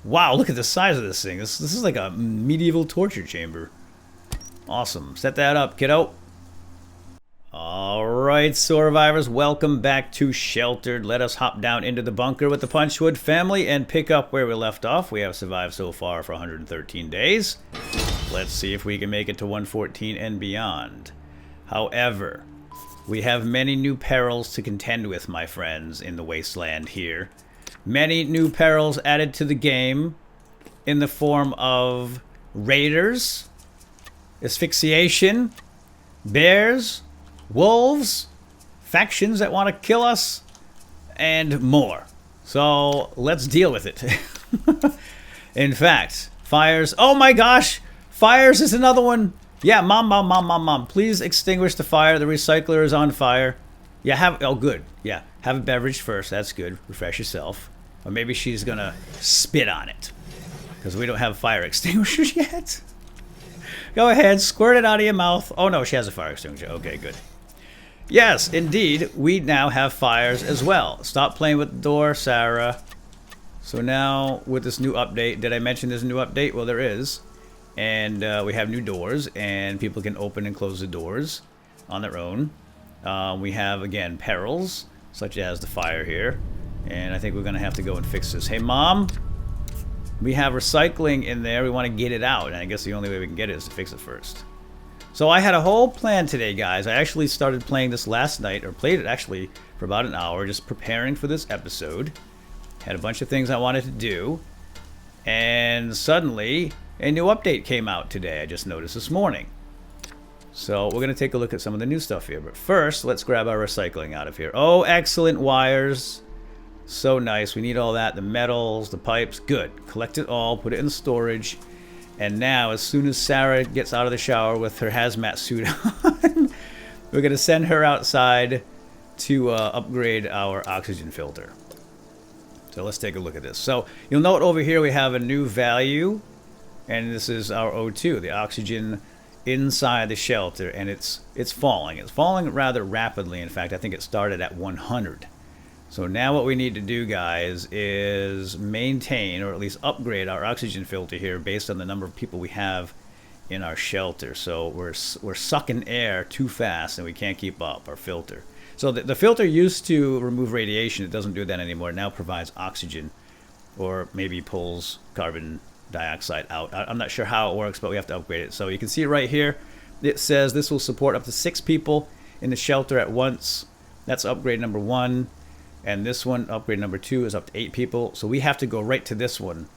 Wow, look at the size of this thing. This is like a medieval torture chamber. Awesome. Set that up, kiddo. Alright, survivors, welcome back to Sheltered. Let us hop down into the bunker with the Punchwood family and pick up where we left off. We have survived so far for 113 days. Let's see if we can make it to 114 and beyond. However, we have many new perils to contend with, my friends, in the wasteland here. Many new perils added to the game in the form of raiders, asphyxiation, bears, wolves, factions that want to kill us, and more. So let's deal with it. In fact, fires. Oh my gosh! Fires is another one. Yeah, mom. Please extinguish the fire. The recycler is on fire. Yeah, oh good. Yeah, have a beverage first. That's good. Refresh yourself. Or maybe she's gonna spit on it. Because we don't have fire extinguishers yet. Go ahead, squirt it out of your mouth. Oh no, she has a fire extinguisher. Okay, good. Yes, indeed, we now have fires as well. Stop playing with the door, Sarah. So now, with this new update, did I mention there's a new update? Well, there is. And we have new doors, and people can open and close the doors on their own. We have, again, perils, such as the fire here. And I think we're going to have to go and fix this. Hey, Mom, we have recycling in there. We want to get it out. And I guess the only way we can get it is to fix it first. So I had a whole plan today, guys. I actually started playing this last night, or played it actually for about an hour, just preparing for this episode. Had a bunch of things I wanted to do. And suddenly, a new update came out today. I just noticed this morning. So we're going to take a look at some of the new stuff here. But first, let's grab our recycling out of here. Oh, excellent wires. So nice. We need all that. The metals, the pipes. Good. Collect it all. Put it in storage. And now, as soon as Sarah gets out of the shower with her hazmat suit on, we're going to send her outside to upgrade our oxygen filter. So let's take a look at this. So you'll note over here we have a new value. And this is our O2, the oxygen inside the shelter. And it's falling. It's falling rather rapidly. In fact, I think it started at 100. So now what we need to do, guys, is maintain, or at least upgrade our oxygen filter here based on the number of people we have in our shelter. So we're sucking air too fast and we can't keep up our filter. So the filter used to remove radiation. It doesn't do that anymore. It now provides oxygen, or maybe pulls carbon dioxide out. I'm not sure how it works, but we have to upgrade it. So you can see right here, it says this will support up to 6 people in the shelter at once. That's upgrade number 1. And this one, upgrade number 2, is up to 8 people. So we have to go right to this one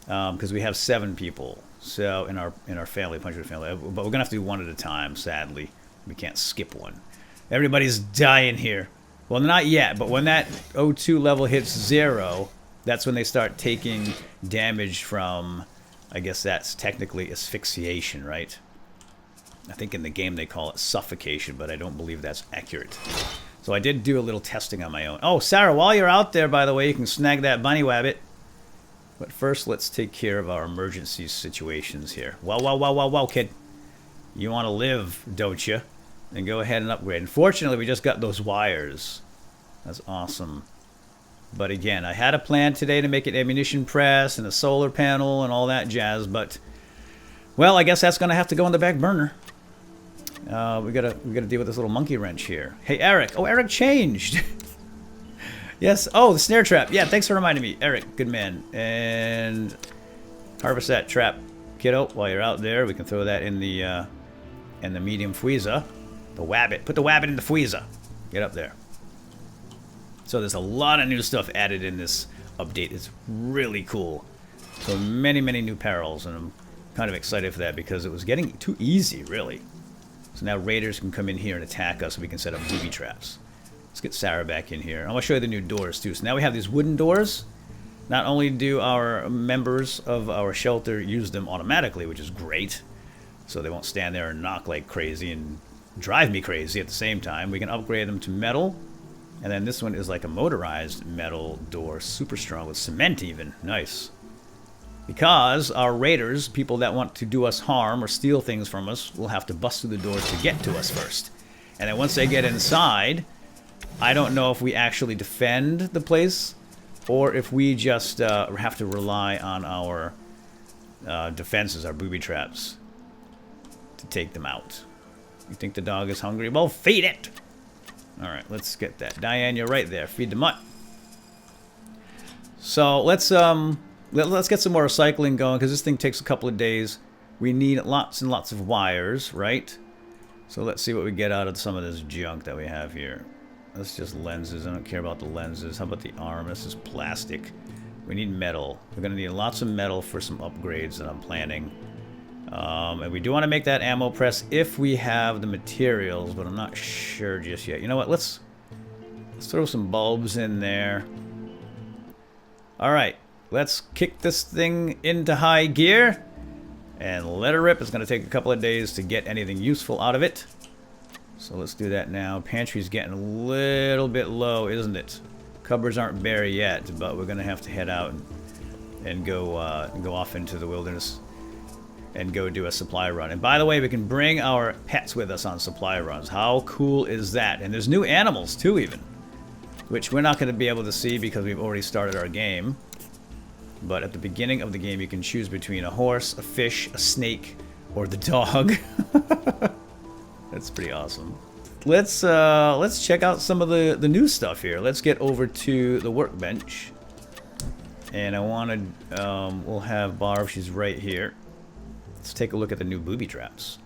because we have 7 people. So in our family, Punchwood family, but we're gonna have to do one at a time. Sadly, we can't skip one. Everybody's dying here. Well, not yet, but when that O2 level hits 0, that's when they start taking damage from. I guess that's technically asphyxiation, right? I think in the game they call it suffocation, but I don't believe that's accurate. So I did do a little testing on my own. Oh, Sarah, while you're out there, by the way, you can snag that bunny wabbit. But first, let's take care of our emergency situations here. Well, kid. You want to live, don't you? Then go ahead and upgrade. Unfortunately, we just got those wires. That's awesome. But again, I had a plan today to make an ammunition press and a solar panel and all that jazz, but, well, I guess that's going to have to go on the back burner. We gotta deal with this little monkey wrench here. Hey, Eric. Oh, Eric changed. Yes. Oh, the snare trap. Yeah, thanks for reminding me. Eric, good man. And harvest that trap, kiddo. While you're out there, we can throw that in the medium freezer. The wabbit. Put the wabbit in the freezer. Get up there. So there's a lot of new stuff added in this update. It's really cool. So many new perils, and I'm kind of excited for that because it was getting too easy, really. So now raiders can come in here and attack us, and we can set up booby traps. Let's get Sarah back in here. I want to show you the new doors, too. So now we have these wooden doors. Not only do our members of our shelter use them automatically, which is great, so they won't stand there and knock like crazy and drive me crazy at the same time. We can upgrade them to metal. And then this one is like a motorized metal door, super strong with cement even. Nice. Because our raiders, people that want to do us harm or steal things from us, will have to bust through the doors to get to us first. And then once they get inside, I don't know if we actually defend the place or if we just have to rely on our defenses, our booby traps, to take them out. You think the dog is hungry? Well, feed it! Alright, let's get that. Diane, you're right there. Feed the mutt. So, let's get some more recycling going, because this thing takes a couple of days. We need lots and lots of wires, right? So let's see what we get out of some of this junk that we have here. That's just lenses. I don't care about the lenses. How about the arm? This is plastic. We need metal. We're going to need lots of metal for some upgrades that I'm planning. And we do want to make that ammo press if we have the materials, but I'm not sure just yet. You know what? Let's throw some bulbs in there. Alright. Let's kick this thing into high gear and let her rip. It's going to take a couple of days to get anything useful out of it. So let's do that now. Pantry's getting a little bit low, isn't it? Cupboards aren't bare yet, but we're going to have to head out and go off into the wilderness and go do a supply run. And by the way, we can bring our pets with us on supply runs. How cool is that? And there's new animals too, even, which we're not going to be able to see because we've already started our game. But at the beginning of the game, you can choose between a horse, a fish, a snake, or the dog. That's pretty awesome. Let's check out some of the new stuff here. Let's get over to the workbench, and I wanted we'll have Barb. She's right here. Let's take a look at the new booby traps.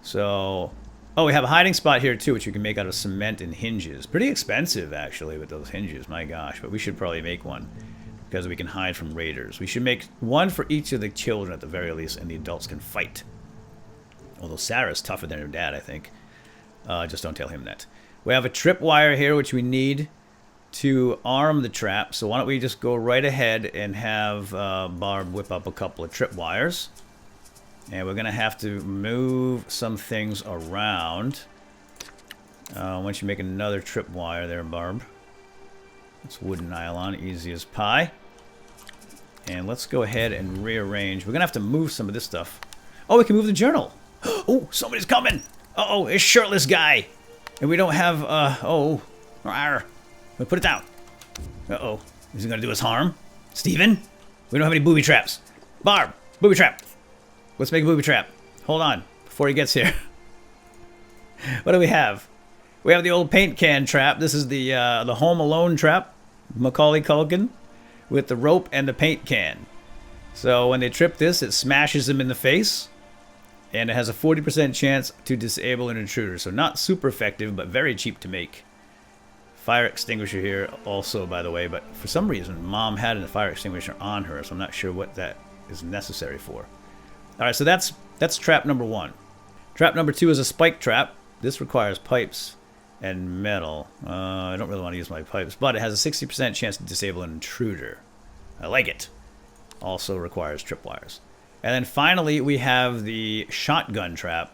So, oh, we have a hiding spot here too, which we can make out of cement and hinges. Pretty expensive actually with those hinges. My gosh, but we should probably make one because we can hide from raiders. We should make one for each of the children at the very least, and the adults can fight. Although Sarah's tougher than her dad, I think. Just don't tell him that. We have a tripwire here, which we need to arm the trap. So why don't we just go right ahead and have Barb whip up a couple of tripwires. And we're going to have to move some things around. Why don't you make another tripwire there, Barb. It's wooden nylon, easy as pie. And let's go ahead and rearrange. We're going to have to move some of this stuff. Oh, we can move the journal. Oh, somebody's coming. Uh-oh, it's shirtless guy. And we don't have, oh. Rawr. Put it down. Uh-oh. Is he going to do us harm? Steven? We don't have any booby traps. Barb, booby trap. Let's make a booby trap. Hold on, before he gets here. What do we have? We have the old paint can trap. This is the Home Alone trap. Macaulay Culkin. With the rope and the paint can. So when they trip this, it smashes them in the face. And it has a 40% chance to disable an intruder. So not super effective, but very cheap to make. Fire extinguisher here also, by the way. But for some reason, Mom had a fire extinguisher on her. So I'm not sure what that is necessary for. Alright, so that's trap number 1. Trap number 2 is a spike trap. This requires pipes and metal. I don't really want to use my pipes. But it has a 60% chance to disable an intruder. I like it. Also requires tripwires. And then finally, we have the shotgun trap,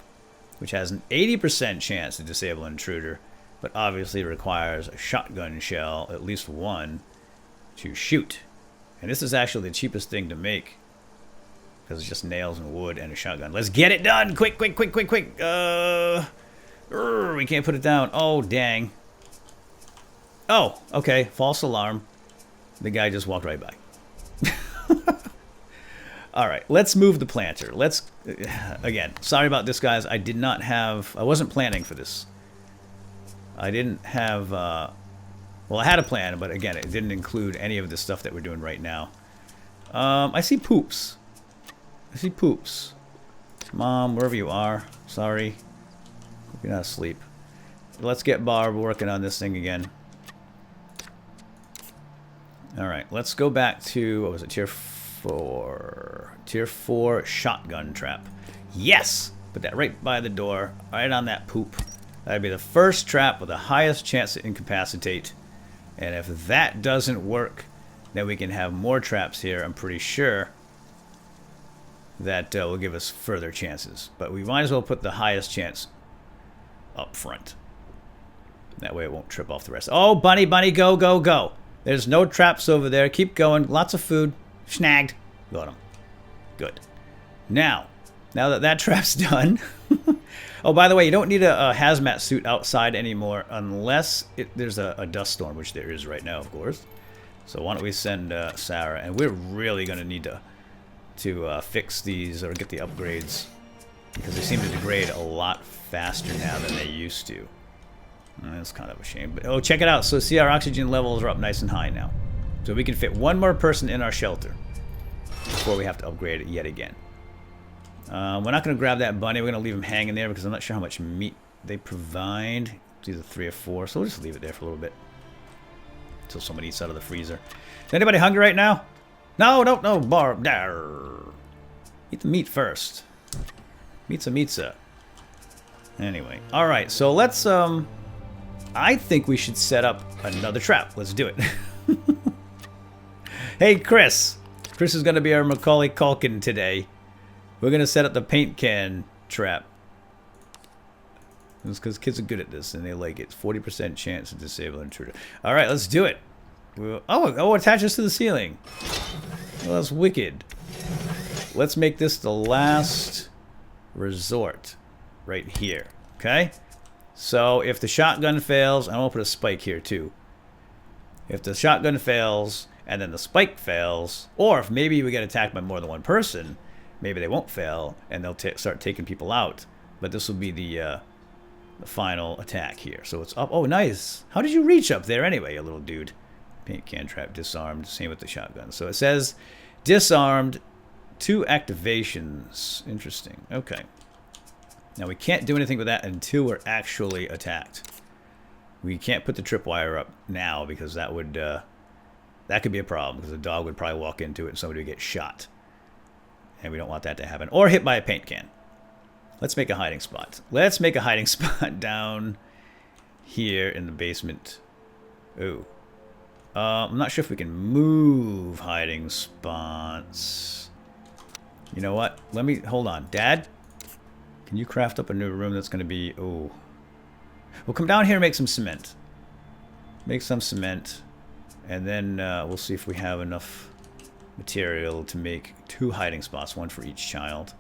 which has an 80% chance to disable an intruder, but obviously requires a shotgun shell, at least one, to shoot. And this is actually the cheapest thing to make, because it's just nails and wood and a shotgun. Let's get it done! Quick, quick, quick, quick, quick! We can't put it down. Oh, dang. Oh, okay, false alarm. The guy just walked right by. Alright, let's move the planter. Let's, again, sorry about this, guys. I wasn't planning for this. I didn't have, well, I had a plan, but again, it didn't include any of the stuff that we're doing right now. I see poops. I see poops. Mom, wherever you are, sorry. Hope you're not asleep. Let's get Barb working on this thing again. Alright, let's go back to, what was it, tier 4. Tier 4 shotgun trap. Yes! Put that right by the door, right on that poop. That'd be the first trap with the highest chance to incapacitate. And if that doesn't work, then we can have more traps here. I'm pretty sure that will give us further chances. But we might as well put the highest chance up front. That way it won't trip off the rest. Oh, bunny, bunny, go, go, go. There's no traps over there. Keep going. Lots of food. Snagged. Got him. Good. Now that that trap's done. Oh, by the way, you don't need a hazmat suit outside anymore unless there's a dust storm, which there is right now, of course. So why don't we send Sarah? And we're really going to need to fix these or get the upgrades, because they seem to degrade a lot faster now than they used to. That's kind of a shame. But oh, check it out. So see, our oxygen levels are up nice and high now. So we can fit one more person in our shelter before we have to upgrade it yet again. We're not going to grab that bunny. We're going to leave him hanging there because I'm not sure how much meat they provide. It's either 3 or 4, so we'll just leave it there for a little bit until someone eats out of the freezer. Is anybody hungry right now? No, no, Barb. Eat the meat first. Pizza. Anyway, all right. So let's. I think we should set up another trap. Let's do it. Hey, Chris. Chris is going to be our Macaulay Culkin today. We're going to set up the paint can trap. It's because kids are good at this and they like it. 40% chance to disable an intruder. All right, let's do it. Oh, attach us to the ceiling. Well, that's wicked. Let's make this the last resort right here. Okay? So if the shotgun fails, I'm going to put a spike here too. If the shotgun fails and then the spike fails, or if maybe we get attacked by more than one person, maybe they won't fail and they'll start taking people out. But this will be the final attack here. So it's up. Oh, nice. How did you reach up there anyway, you little dude? Paint can trap disarmed. Same with the shotgun. So it says disarmed, 2 activations. Interesting. Okay. Now we can't do anything with that until we're actually attacked. We can't put the tripwire up now because that would that could be a problem because the dog would probably walk into it and somebody would get shot. And we don't want that to happen. Or hit by a paint can. Let's make a hiding spot. Let's make a hiding spot down here in the basement. Ooh. I'm not sure if we can move hiding spots. You know what? Let me... Hold on. Dad? Can you craft up a new room that's going to be... Oh. We'll come down here and make some cement. Make some cement. And then we'll see if we have enough material to make 2 hiding spots. 1 for each child.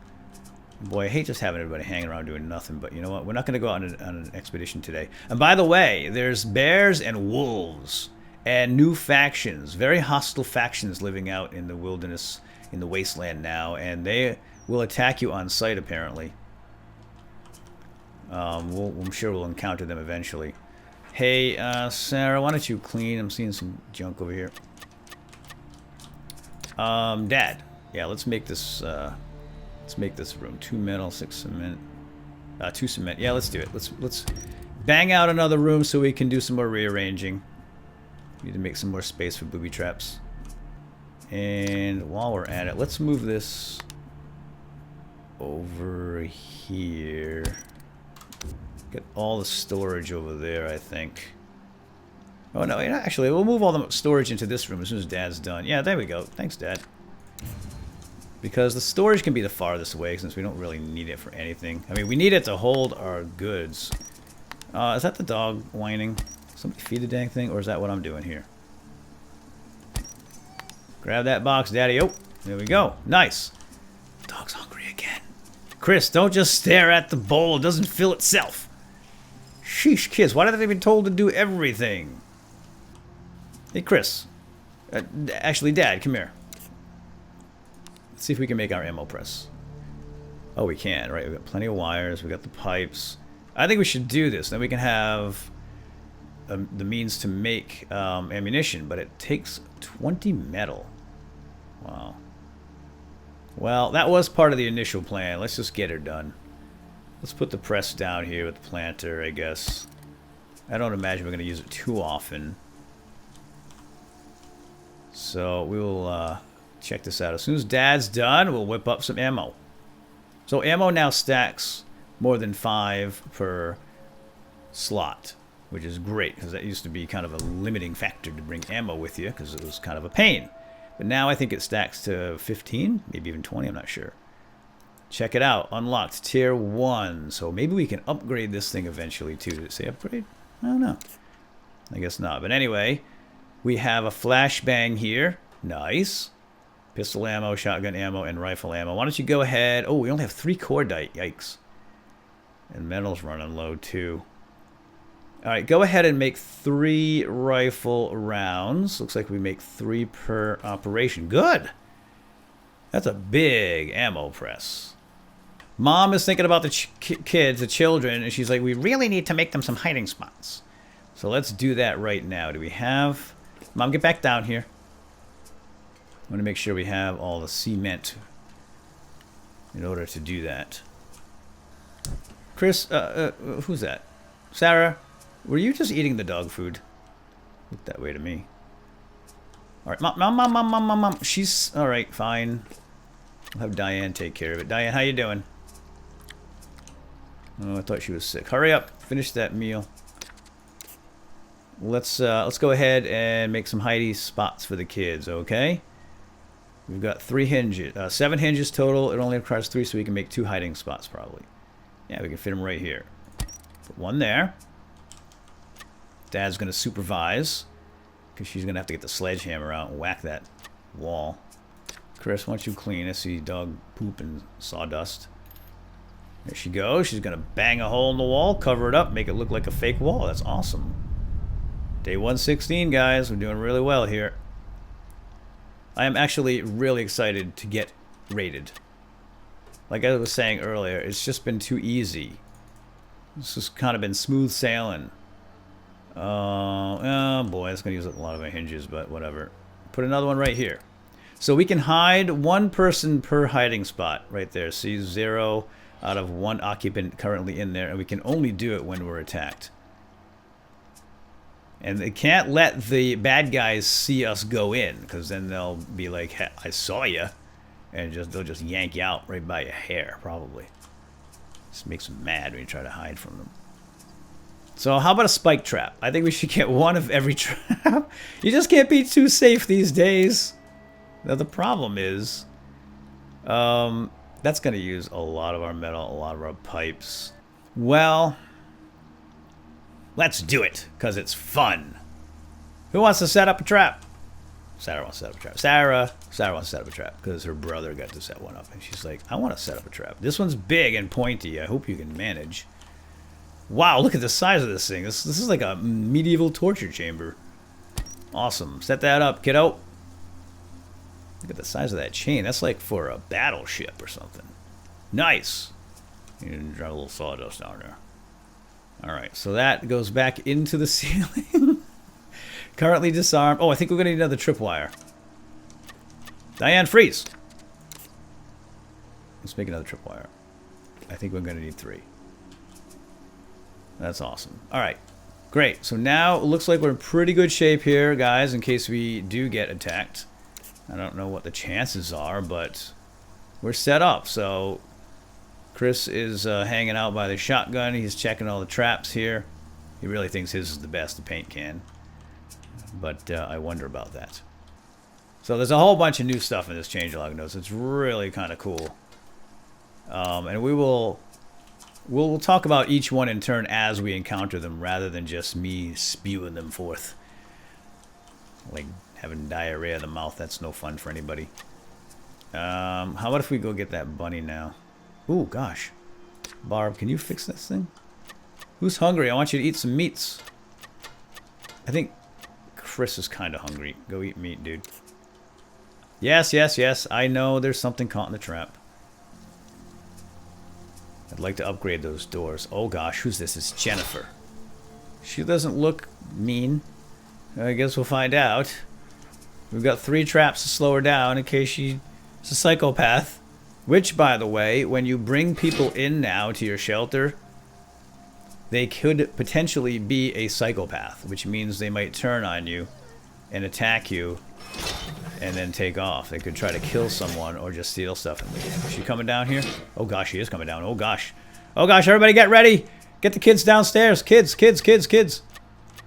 Boy, I hate just having everybody hanging around doing nothing. But you know what? We're not going to go out on an expedition today. And by the way, there's bears and wolves. And new factions. Very hostile factions living out in the wilderness. In the wasteland now. And they will attack you on sight, apparently. I'm sure we'll encounter them eventually. Hey, Sarah, why don't you clean? I'm seeing some junk over here. Dad. Yeah, let's make this room. 2 metal, 6 cement. 2 cement. Yeah, let's do it. Let's bang out another room so we can do some more rearranging. Need to make some more space for booby traps. And while we're at it, let's move this over here. Get all the storage over there, I think. Oh, no, actually, we'll move all the storage into this room as soon as Dad's done. Yeah, there we go. Thanks, Dad. Because the storage can be the farthest away since we don't really need it for anything. I mean, we need it to hold our goods. Is that the dog whining? Somebody feed the dang thing, or is that what I'm doing here? Grab that box, Daddy. Oh, there we go. Nice. Dog's hungry again. Chris, don't just stare at the bowl. It doesn't fill itself. Sheesh, kids. Why are they been told to do everything? Hey, Chris. Actually, Dad, come here. Let's see if we can make our ammo press. Oh, we can, right? We've got plenty of wires. We've got the pipes. I think we should do this. Then we can have the means to make ammunition, but it takes 20 metal. Wow. Well, that was part of the initial plan. Let's just get her done. Let's put the press down here with the planter, I guess. I don't imagine we're going to use it too often. So we will check this out. As soon as Dad's done, we'll whip up some ammo. So ammo now stacks more than 5 per slot, which is great because that used to be kind of a limiting factor to bring ammo with you because it was kind of a pain. But now I think it stacks to 15, maybe even 20, I'm not sure. Check it out. Unlocked tier 1. So maybe we can upgrade this thing eventually too. Did it say upgrade? I don't know. I guess not. But anyway, we have a flashbang here. Nice. Pistol ammo, shotgun ammo, and rifle ammo. Why don't you go ahead? Oh, we only have 3 cordite. Yikes. And metal's running low too. Alright, go ahead and make 3 rifle rounds. Looks like we make 3 per operation. Good! That's a big ammo press. Mom is thinking about the kids, the children, and she's like, we really need to make them some hiding spots. So let's do that right now. Do we have... Mom, get back down here. I want to make sure we have all the cement in order to do that. Chris, who's that? Sarah? Were you just eating the dog food? Look that way to me. Alright, mom. She's... Alright, fine. I'll have Diane take care of it. Diane, how you doing? Oh, I thought she was sick. Hurry up. Finish that meal. Let's go ahead and make some hidey spots for the kids, okay? We've got 3 hinges. 7 hinges total. It only requires 3, so we can make 2 hiding spots, probably. Yeah, we can fit them right here. Put 1 there. Dad's going to supervise, because she's going to have to get the sledgehammer out and whack that wall. Chris, why don't you clean? I see dog poop and sawdust. There she goes. She's going to bang a hole in the wall, cover it up, make it look like a fake wall. That's awesome. Day 116, guys. We're doing really well here. I am actually really excited to get raided. Like I was saying earlier, it's just been too easy. It's just kind of been smooth sailing. Oh boy, it's going to use a lot of my hinges, but whatever. Put another one right here. So we can hide 1 person per hiding spot right there. See, 0 out of 1 occupant currently in there, and we can only do it when we're attacked. And they can't let the bad guys see us go in, because then they'll be like, hey, I saw you, and they'll just yank you out right by your hair, probably. Just makes them mad when you try to hide from them. So how about a spike trap? I think we should get 1 of every trap. You just can't be too safe these days. Now the problem is, that's going to use a lot of our metal, a lot of our pipes. Well, let's do it, because it's fun. Who wants to set up a trap? Sarah wants to set up a trap. Sarah wants to set up a trap, because her brother got to set one up. And she's like, I want to set up a trap. This one's big and pointy. I hope you can manage. Wow, look at the size of this thing. This is like a medieval torture chamber. Awesome. Set that up, kiddo. Look at the size of that chain. That's like for a battleship or something. Nice. You can drop a little sawdust down there. Alright, so that goes back into the ceiling. Currently disarmed. Oh, I think we're going to need another tripwire. Diane, freeze. Let's make another tripwire. I think we're going to need 3. That's awesome. Alright, great. So now it looks like we're in pretty good shape here, guys, in case we do get attacked. I don't know what the chances are, but we're set up. So Chris is hanging out by the shotgun. He's checking all the traps here. He really thinks his is the best, the paint can. But I wonder about that. So there's a whole bunch of new stuff in this changelog notes. It's really kind of cool. And we'll talk about each one in turn as we encounter them, rather than just me spewing them forth. Like having diarrhea in the mouth. That's no fun for anybody. How about if we go get that bunny now? Ooh, gosh. Barb, can you fix this thing? Who's hungry? I want you to eat some meats. I think Chris is kind of hungry. Go eat meat, dude. Yes, yes, yes. I know there's something caught in the trap. I'd like to upgrade those doors. Oh gosh, who's this? It's Jennifer. She doesn't look mean. I guess we'll find out. We've got 3 traps to slow her down in case she's a psychopath. Which, by the way, when you bring people in now to your shelter, they could potentially be a psychopath, which means they might turn on you and attack you and then take off. They could try to kill someone or just steal stuff and leave. Is she coming down here? Oh gosh, she is coming down. Oh gosh. Oh gosh, everybody get ready. Get the kids downstairs. Kids.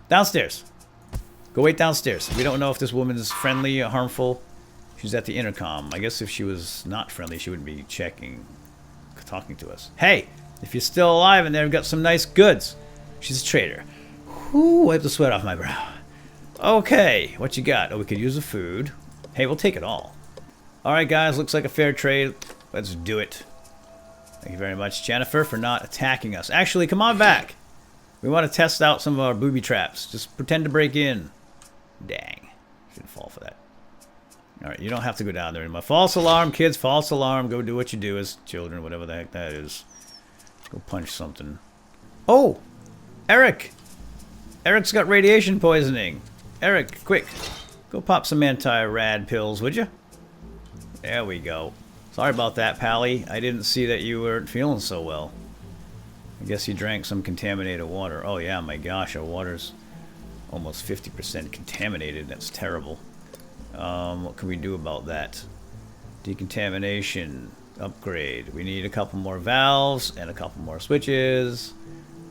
Downstairs. Go wait downstairs. We don't know if this woman is friendly or harmful. She's at the intercom. I guess if she was not friendly, she wouldn't be talking to us. Hey, if you're still alive in there, we've got some nice goods. She's a traitor. Whoo, wipe the sweat off my brow. Okay, what you got? Oh, we could use the food. Hey, we'll take it all. Alright, guys, looks like a fair trade. Let's do it. Thank you very much, Jennifer, for not attacking us. Actually, come on back. We want to test out some of our booby traps. Just pretend to break in. Dang. Shouldn't fall for that. Alright, you don't have to go down there anymore. False alarm, kids. False alarm. Go do what you do as children, whatever the heck that is. Go punch something. Oh! Eric! Eric's got radiation poisoning. Eric, quick. Go pop some anti-rad pills, would you? There we go. Sorry about that, Pally. I didn't see that you weren't feeling so well. I guess you drank some contaminated water. Oh yeah, my gosh, our water's almost 50% contaminated. That's terrible. What can we do about that? Decontamination. Upgrade. We need a couple more valves and a couple more switches.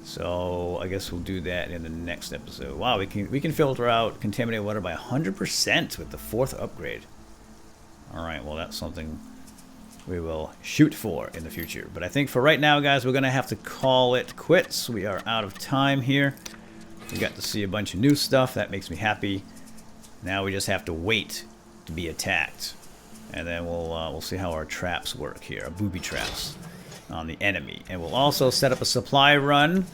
So I guess we'll do that in the next episode. Wow, we can filter out contaminated water by 100% with the 4th upgrade. Alright, well that's something we will shoot for in the future. But I think for right now, guys, we're going to have to call it quits. We are out of time here. We got to see a bunch of new stuff. That makes me happy. Now we just have to wait to be attacked. And then we'll see how our traps work here. Our booby traps on the enemy. And we'll also set up a supply run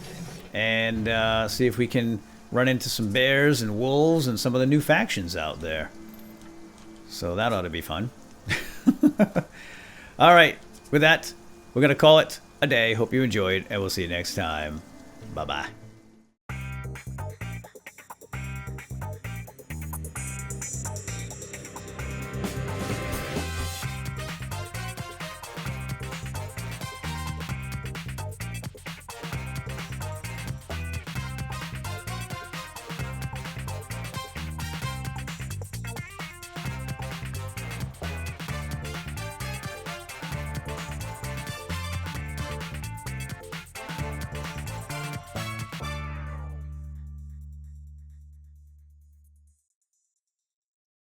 and see if we can run into some bears and wolves and some of the new factions out there. So that ought to be fun. Alright, with that, we're going to call it a day. Hope you enjoyed, and we'll see you next time. Bye-bye.